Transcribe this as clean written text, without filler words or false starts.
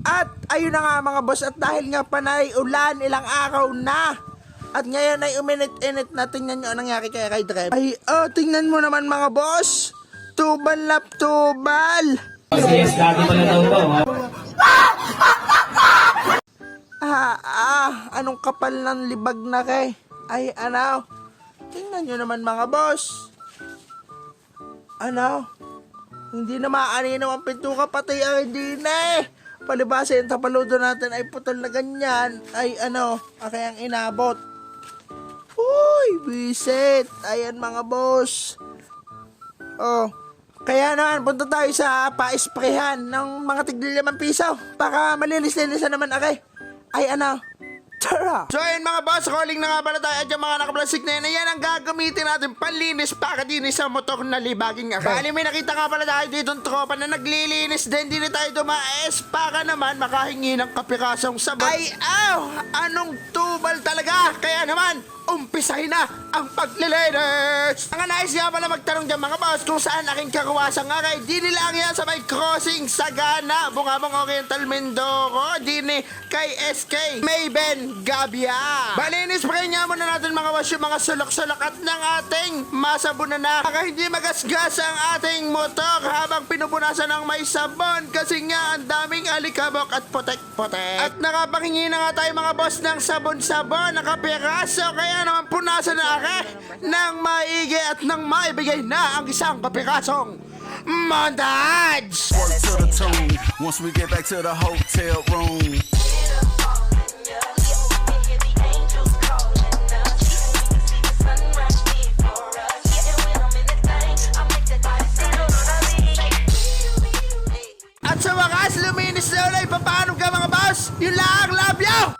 At ayun na nga mga boss, at dahil nga panay ulan ilang araw na, at ngayon ay uminit-init na, tingnan nyo anong nangyari kay Dreb. Ay, tingnan mo naman mga boss, tubal lap tubal. Yes, lagi pala daw po. Anong kapal ng libag na kay? Ay, ano? Tingnan nyo naman mga boss. Ano? Hindi na maaninaw ang pintuka, pati ang hindi na eh. Palibasa yung tapaludo natin ay putol na ganyan. Ay ano, kaya ang inabot. Uy, bisit. Ayan mga boss. Kaya naman, punta tayo sa pa-sprayhan ng mga tigli 5 piso. Baka malinis-linisan naman ay ano. Tara! So ayun mga boss, calling na nga pala tayo at yung mga nakaplastik na yan ang gagamitin natin panlinis para dinis sa motor na libaging Bali may nakita nga pala tayo dito ng tropa na naglilinis din, din tayo dumaes para naman makahingi ng kapirasong sabon. Ay anong tubal talaga, kaya naman umpisahin na ang paglilinis. Ang nais nga pala magtanong dyan mga boss kung saan aking kakuwasang nga kay di nila yan sa may crossing Sagana, Bungabong Oriental Mindoro, dini kay SK Mayben Gabia. Bali spray nga muna natin mga boss yung mga sulok-sulok at ng ating masabunan na para hindi magasgas ang ating motor habang pinupunasan ng may sabon kasi nga ang daming alikabok at putek-putek. At nakapanghingi na nga tayo mga boss ng sabon-sabon, nakapiraso, kaya naman punasan na ng maigi at nang maibigay na ang isang kapirasong montage. Work to the tune. Once we get back to the hotel room. At sa wakas, luminis na ulit. Paano ka mga boss? Yun lang, love you!